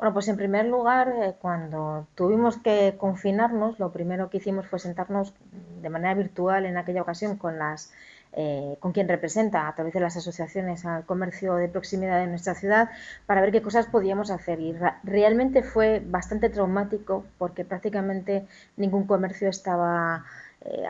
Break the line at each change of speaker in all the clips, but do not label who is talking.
Bueno, pues en primer lugar, cuando tuvimos que confinarnos, lo primero que hicimos fue sentarnos de manera virtual en aquella ocasión con quien representa a través de las asociaciones al comercio de proximidad de nuestra ciudad para ver qué cosas podíamos hacer. Y realmente fue bastante traumático porque prácticamente ningún comercio estaba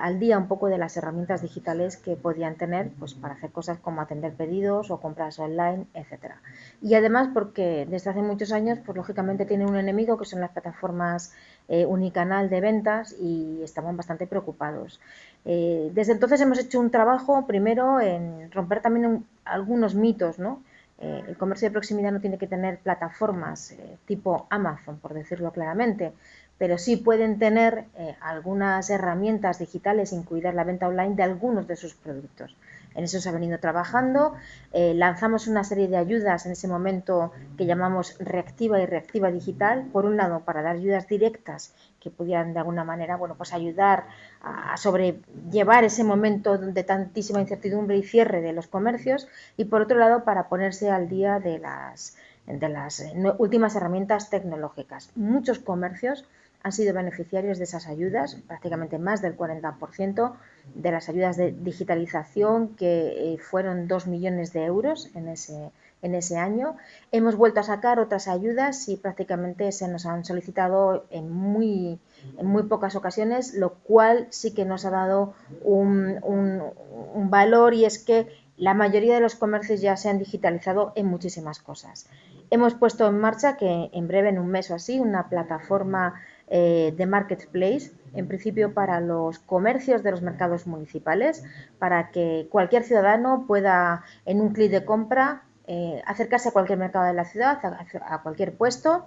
al día un poco de las herramientas digitales que podían tener pues, para hacer cosas como atender pedidos o compras online, etcétera. Y además porque desde hace muchos años, pues lógicamente tienen un enemigo que son las plataformas unicanal de ventas y estaban bastante preocupados. Desde entonces hemos hecho un trabajo primero en romper también algunos mitos, ¿no? El comercio de proximidad no tiene que tener plataformas tipo Amazon, por decirlo claramente, pero sí pueden tener algunas herramientas digitales, incluidas la venta online de algunos de sus productos. En eso se ha venido trabajando. Lanzamos una serie de ayudas en ese momento que llamamos reactiva y reactiva digital. Por un lado, para dar ayudas directas que pudieran de alguna manera, bueno, pues ayudar a sobrellevar ese momento de tantísima incertidumbre y cierre de los comercios, y por otro lado, para ponerse al día de las últimas herramientas tecnológicas. Muchos comercios han sido beneficiarios de esas ayudas, prácticamente más del 40% de las ayudas de digitalización, que fueron 2 millones de euros en ese año. Hemos vuelto a sacar otras ayudas y prácticamente se nos han solicitado en muy pocas ocasiones, lo cual sí que nos ha dado un valor, y es que la mayoría de los comercios ya se han digitalizado en muchísimas cosas. Hemos puesto en marcha, que en breve, en un mes o así, una plataforma de marketplace, en principio para los comercios de los mercados municipales, para que cualquier ciudadano pueda, en un clic de compra, acercarse a cualquier mercado de la ciudad, a cualquier puesto,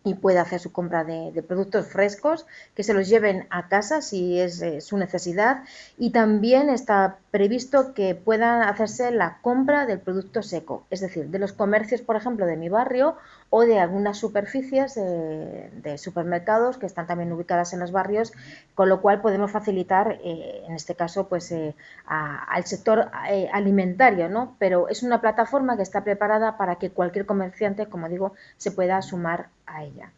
y puede hacer su compra de productos frescos, que se los lleven a casa si es su necesidad, y también está previsto que puedan hacerse la compra del producto seco, es decir, de los comercios, por ejemplo, de mi barrio o de algunas superficies de supermercados que están también ubicadas en los barrios, con lo cual podemos facilitar, en este caso, pues al sector alimentario, ¿no? Pero es una plataforma que está preparada para que cualquier comerciante, como digo, se pueda sumar a ella.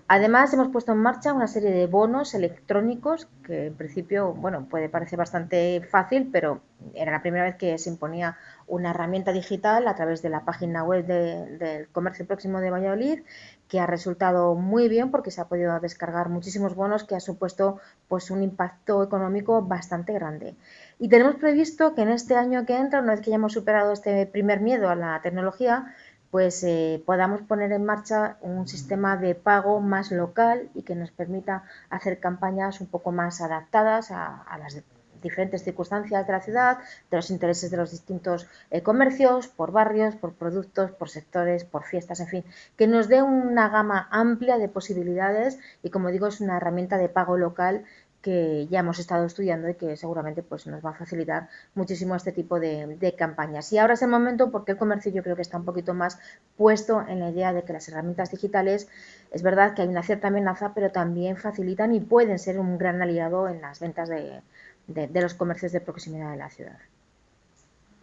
Además, hemos puesto en marcha una serie de bonos electrónicos que en principio, bueno, puede parecer bastante fácil, pero era la primera vez que se imponía una herramienta digital a través de la página web del Comercio Próximo de Valladolid, que ha resultado muy bien porque se ha podido descargar muchísimos bonos, que ha supuesto pues un impacto económico bastante grande. Y tenemos previsto que en este año que entra, una vez que ya hemos superado este primer miedo a la tecnología, pues podamos poner en marcha un sistema de pago más local y que nos permita hacer campañas un poco más adaptadas a las diferentes circunstancias de la ciudad, de los intereses de los distintos comercios, por barrios, por productos, por sectores, por fiestas, en fin, que nos dé una gama amplia de posibilidades, y como digo, es una herramienta de pago local que ya hemos estado estudiando y que seguramente pues, nos va a facilitar muchísimo este tipo de campañas. Y ahora es el momento, porque el comercio yo creo que está un poquito más puesto en la idea de que las herramientas digitales, es verdad que hay una cierta amenaza, pero también facilitan y pueden ser un gran aliado en las ventas de los comercios de proximidad de la ciudad.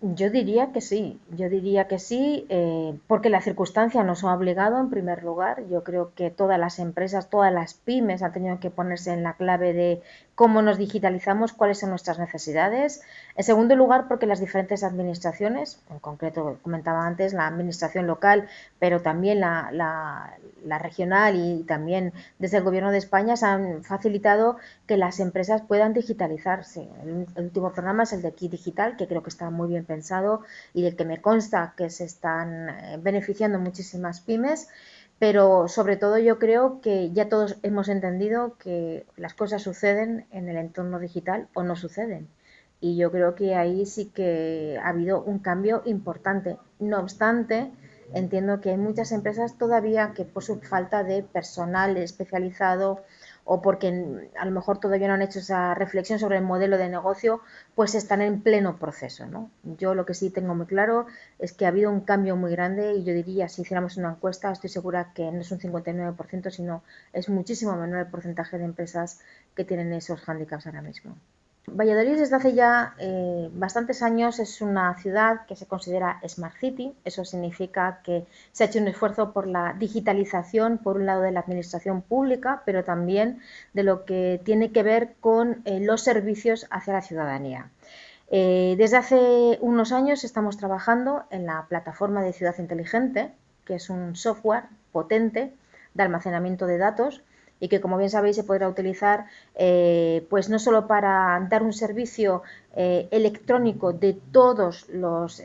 Yo diría que sí, porque la circunstancia nos ha obligado en primer lugar. Yo creo que todas las empresas, todas las pymes han tenido que ponerse en la clave de cómo nos digitalizamos, cuáles son nuestras necesidades. En segundo lugar, porque las diferentes administraciones, en concreto comentaba antes la administración local, pero también la regional y también desde el Gobierno de España, se han facilitado que las empresas puedan digitalizarse. El último programa es el de Kit Digital, que creo que está muy bien pensado y del que me consta que se están beneficiando muchísimas pymes, pero sobre todo yo creo que ya todos hemos entendido que las cosas suceden en el entorno digital o no suceden. Y yo creo que ahí sí que ha habido un cambio importante. No obstante, entiendo que hay muchas empresas todavía que, por su falta de personal especializado o porque a lo mejor todavía no han hecho esa reflexión sobre el modelo de negocio, pues están en pleno proceso, ¿no? Yo lo que sí tengo muy claro es que ha habido un cambio muy grande, y yo diría, si hiciéramos una encuesta, estoy segura que no es un 59%, sino es muchísimo menor el porcentaje de empresas que tienen esos hándicaps ahora mismo. Valladolid desde hace ya bastantes años es una ciudad que se considera Smart City. Eso significa que se ha hecho un esfuerzo por la digitalización, por un lado de la administración pública, pero también de lo que tiene que ver con los servicios hacia la ciudadanía. Desde hace unos años estamos trabajando en la plataforma de Ciudad Inteligente, que es un software potente de almacenamiento de datos y que, como bien sabéis, se podrá utilizar pues no solo para dar un servicio electrónico de todos los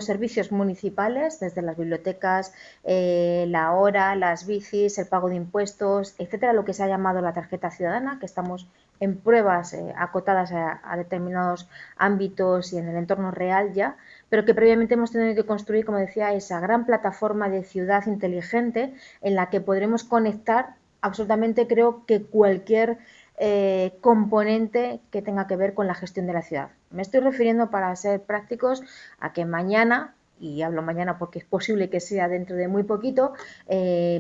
servicios municipales, desde las bibliotecas, la hora, las bicis, el pago de impuestos, etcétera, lo que se ha llamado la tarjeta ciudadana, que estamos en pruebas acotadas a determinados ámbitos y en el entorno real ya, pero que previamente hemos tenido que construir, como decía, esa gran plataforma de ciudad inteligente en la que podremos conectar absolutamente, creo que cualquier componente que tenga que ver con la gestión de la ciudad. Me estoy refiriendo, para ser prácticos, a que mañana, y hablo mañana porque es posible que sea dentro de muy poquito,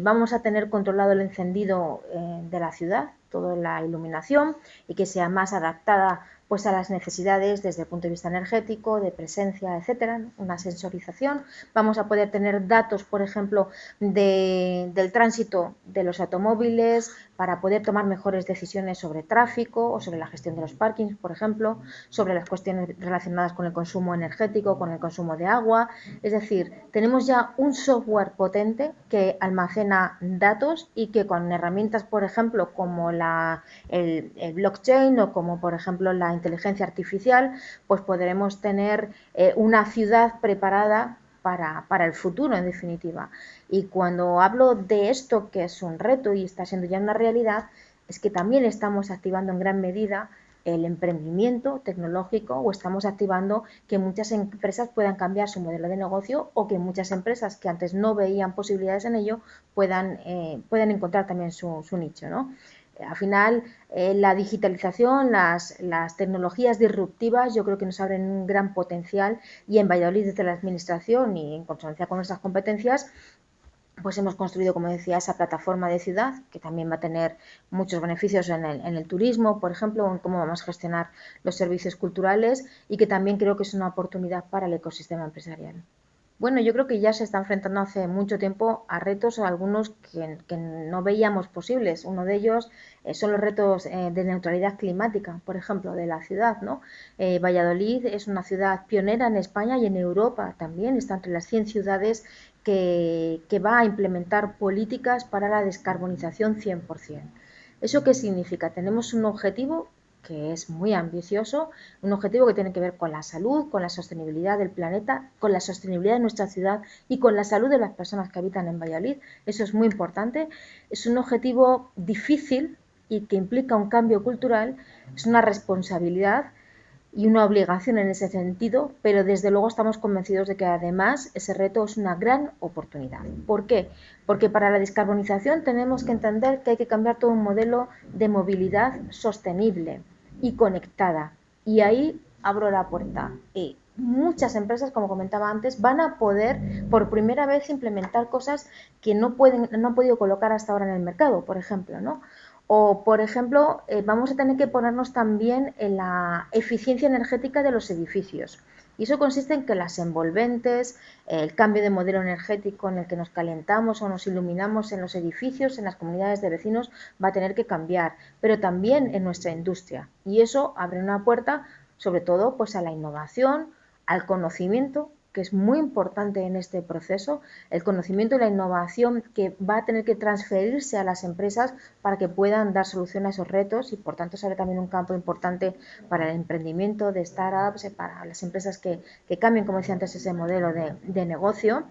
vamos a tener controlado el encendido de la ciudad, toda la iluminación, y que sea más adaptada pues a las necesidades desde el punto de vista energético, de presencia, etcétera, una sensorización. Vamos a poder tener datos, por ejemplo, del tránsito de los automóviles para poder tomar mejores decisiones sobre tráfico o sobre la gestión de los parkings, por ejemplo, sobre las cuestiones relacionadas con el consumo energético, con el consumo de agua. Es decir, tenemos ya un software potente que almacena datos y que con herramientas, por ejemplo, como el blockchain o como, por ejemplo, la inteligencia artificial, pues podremos tener una ciudad preparada para el futuro, en definitiva. Y cuando hablo de esto, que es un reto y está siendo ya una realidad, es que también estamos activando en gran medida el emprendimiento tecnológico, o estamos activando que muchas empresas puedan cambiar su modelo de negocio, o que muchas empresas que antes no veían posibilidades en ello puedan encontrar también su nicho, ¿no? Al final, la digitalización, las tecnologías disruptivas, yo creo que nos abren un gran potencial, y en Valladolid, desde la administración y en consonancia con nuestras competencias, pues hemos construido, como decía, esa plataforma de ciudad, que también va a tener muchos beneficios en el turismo, por ejemplo, en cómo vamos a gestionar los servicios culturales, y que también creo que es una oportunidad para el ecosistema empresarial. Bueno, yo creo que ya se está enfrentando hace mucho tiempo a retos, algunos que no veíamos posibles. Uno de ellos son los retos de neutralidad climática, por ejemplo, de la ciudad, ¿no? Valladolid es una ciudad pionera en España y en Europa también, está entre las 100 ciudades que va a implementar políticas para la descarbonización 100%. ¿Eso qué significa? Tenemos un objetivo que es muy ambicioso, un objetivo que tiene que ver con la salud, con la sostenibilidad del planeta, con la sostenibilidad de nuestra ciudad y con la salud de las personas que habitan en Valladolid. Eso es muy importante. Es un objetivo difícil y que implica un cambio cultural, es una responsabilidad y una obligación en ese sentido, pero desde luego estamos convencidos de que además ese reto es una gran oportunidad. ¿Por qué? Porque para la descarbonización tenemos que entender que hay que cambiar todo un modelo de movilidad sostenible y conectada. Y ahí abro la puerta. Y muchas empresas, como comentaba antes, van a poder por primera vez implementar cosas que no han podido colocar hasta ahora en el mercado, por ejemplo, ¿no? O, por ejemplo, vamos a tener que ponernos también en la eficiencia energética de los edificios. Y eso consiste en que las envolventes, el cambio de modelo energético en el que nos calentamos o nos iluminamos en los edificios, en las comunidades de vecinos, va a tener que cambiar, pero también en nuestra industria. Y eso abre una puerta, sobre todo, pues a la innovación, al conocimiento, que es muy importante en este proceso, el conocimiento y la innovación que va a tener que transferirse a las empresas para que puedan dar solución a esos retos, y por tanto será también un campo importante para el emprendimiento de startups, para las empresas que cambien, como decía antes, ese modelo de negocio.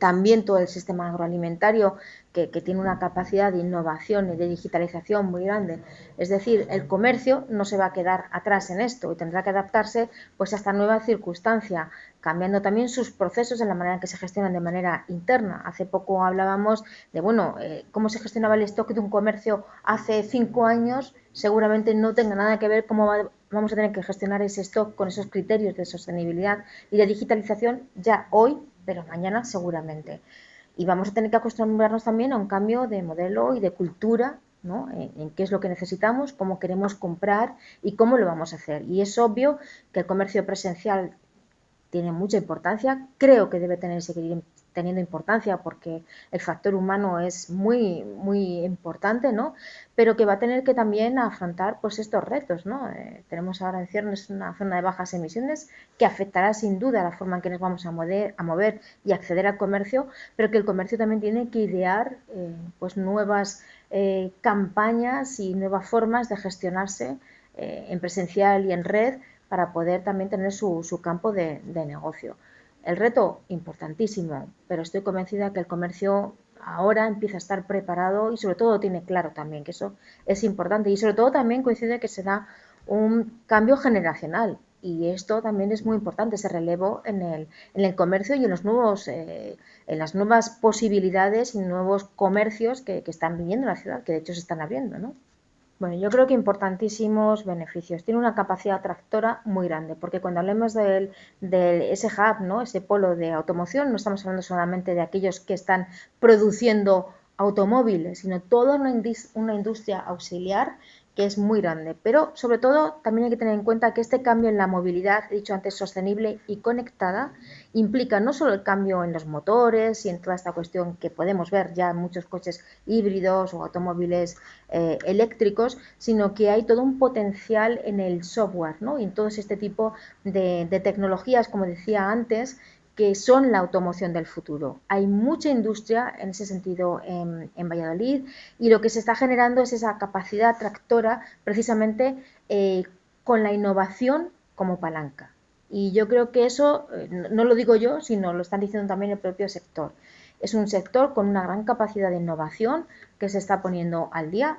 También todo el sistema agroalimentario que tiene una capacidad de innovación y de digitalización muy grande. Es decir, el comercio no se va a quedar atrás en esto y tendrá que adaptarse pues a esta nueva circunstancia, cambiando también sus procesos en la manera en que se gestionan de manera interna. Hace poco hablábamos de cómo se gestionaba el stock de un comercio hace 5 años, seguramente no tenga nada que ver cómo vamos a tener que gestionar ese stock con esos criterios de sostenibilidad y de digitalización ya hoy, pero mañana seguramente. Y vamos a tener que acostumbrarnos también a un cambio de modelo y de cultura ¿no? En qué es lo que necesitamos, cómo queremos comprar y cómo lo vamos a hacer. Y es obvio que el comercio presencial tiene mucha importancia, creo que debe seguir teniendo importancia porque el factor humano es muy importante, ¿no? Pero que va a tener que también afrontar pues estos retos, ¿no? Tenemos ahora en ciernes una zona de bajas emisiones que afectará sin duda la forma en que nos vamos a mover y acceder al comercio, pero que el comercio también tiene que idear pues nuevas campañas y nuevas formas de gestionarse en presencial y en red para poder también tener su campo de negocio. El reto, importantísimo, pero estoy convencida que el comercio ahora empieza a estar preparado y sobre todo tiene claro también que eso es importante y sobre todo también coincide que se da un cambio generacional y esto también es muy importante, ese relevo en el comercio y en los nuevos en las nuevas posibilidades y nuevos comercios que están viniendo en la ciudad, que de hecho se están abriendo, ¿no? Bueno, yo creo que importantísimos beneficios. Tiene una capacidad atractora muy grande, porque cuando hablemos de ese hub, ¿no? Ese polo de automoción, no estamos hablando solamente de aquellos que están produciendo automóviles, sino toda una industria auxiliar que es muy grande. Pero sobre todo también hay que tener en cuenta que este cambio en la movilidad, he dicho antes, sostenible y conectada, implica no solo el cambio en los motores y en toda esta cuestión que podemos ver ya en muchos coches híbridos o automóviles eléctricos, sino que hay todo un potencial en el software, ¿no? Y en todo este tipo de tecnologías, como decía antes, que son la automoción del futuro. Hay mucha industria en ese sentido en Valladolid y lo que se está generando es esa capacidad tractora precisamente con la innovación como palanca. Y yo creo que eso no lo digo yo, sino lo están diciendo también el propio sector. Es un sector con una gran capacidad de innovación que se está poniendo al día.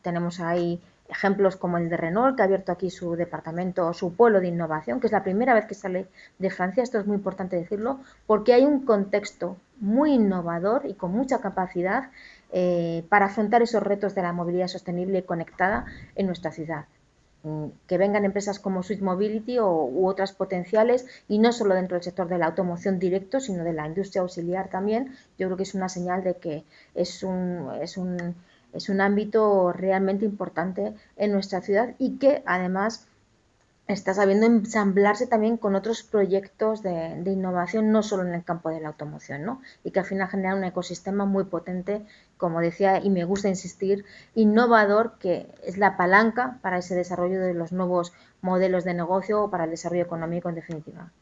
Tenemos ahí ejemplos como el de Renault, que ha abierto aquí su departamento, su polo de innovación, que es la primera vez que sale de Francia. Esto es muy importante decirlo, porque hay un contexto muy innovador y con mucha capacidad para afrontar esos retos de la movilidad sostenible y conectada en nuestra ciudad. Que vengan empresas como Swift Mobility u otras potenciales y no solo dentro del sector de la automoción directo, sino de la industria auxiliar también, yo creo que es una señal de que es un ámbito realmente importante en nuestra ciudad y que además está sabiendo ensamblarse también con otros proyectos de innovación, no solo en el campo de la automoción, ¿no? Y que al final genera un ecosistema muy potente, como decía, y me gusta insistir, innovador, que es la palanca para ese desarrollo de los nuevos modelos de negocio o para el desarrollo económico en definitiva.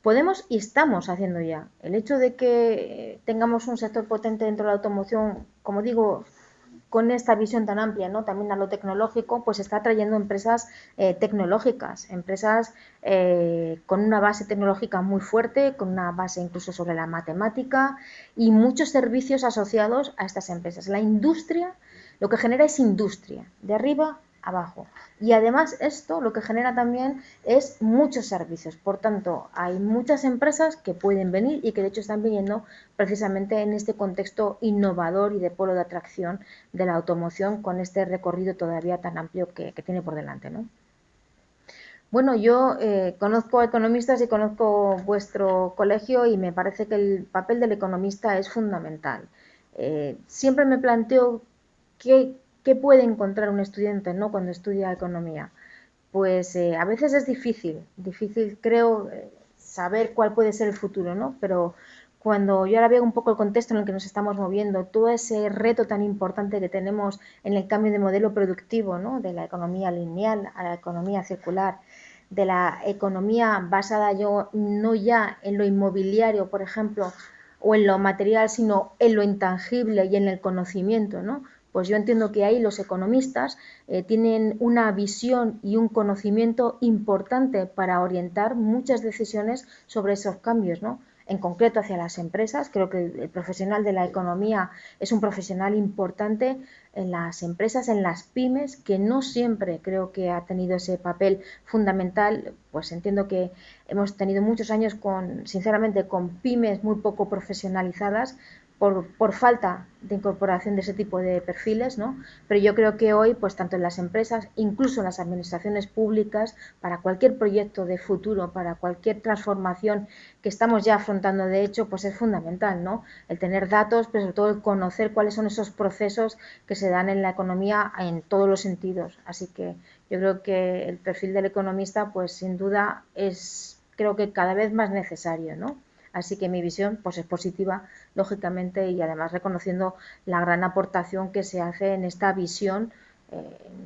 Podemos y estamos haciendo ya. El hecho de que tengamos un sector potente dentro de la automoción, como digo, con esta visión tan amplia, ¿no? También a lo tecnológico, pues está trayendo empresas tecnológicas, empresas con una base tecnológica muy fuerte, con una base incluso sobre la matemática y muchos servicios asociados a estas empresas. La industria lo que genera es industria, de arriba abajo. Y además esto lo que genera también es muchos servicios. Por tanto, hay muchas empresas que pueden venir y que de hecho están viniendo precisamente en este contexto innovador y de polo de atracción de la automoción con este recorrido todavía tan amplio que tiene por delante, ¿no? Bueno, yo conozco economistas y conozco vuestro colegio y me parece que el papel del economista es fundamental. Siempre me planteo qué puede encontrar un estudiante, ¿no? Cuando estudia economía. Pues a veces es difícil creo saber cuál puede ser el futuro, ¿no? Pero cuando yo ahora veo un poco el contexto en el que nos estamos moviendo, todo ese reto tan importante que tenemos en el cambio de modelo productivo, ¿no? De la economía lineal a la economía circular, de la economía basada yo no ya en lo inmobiliario, por ejemplo, o en lo material, sino en lo intangible y en el conocimiento, ¿no? Pues yo entiendo que ahí los economistas tienen una visión y un conocimiento importante para orientar muchas decisiones sobre esos cambios, ¿no? En concreto hacia las empresas. Creo que el profesional de la economía es un profesional importante en las empresas, en las pymes, que no siempre creo que ha tenido ese papel fundamental. Pues entiendo que hemos tenido muchos años sinceramente, con pymes muy poco profesionalizadas, por falta de incorporación de ese tipo de perfiles, ¿no? Pero yo creo que hoy, pues tanto en las empresas, incluso en las administraciones públicas, para cualquier proyecto de futuro, para cualquier transformación que estamos ya afrontando de hecho, pues es fundamental, ¿no? El tener datos, pero sobre todo el conocer cuáles son esos procesos que se dan en la economía en todos los sentidos. Así que yo creo que el perfil del economista, pues sin duda es, creo que cada vez más necesario, ¿no? Así que mi visión pues es positiva, lógicamente, y además reconociendo la gran aportación que se hace en esta visión,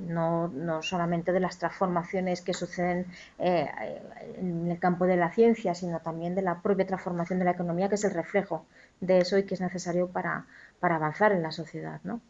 no solamente de las transformaciones que suceden en el campo de la ciencia, sino también de la propia transformación de la economía, que es el reflejo de eso y que es necesario para avanzar en la sociedad, ¿no?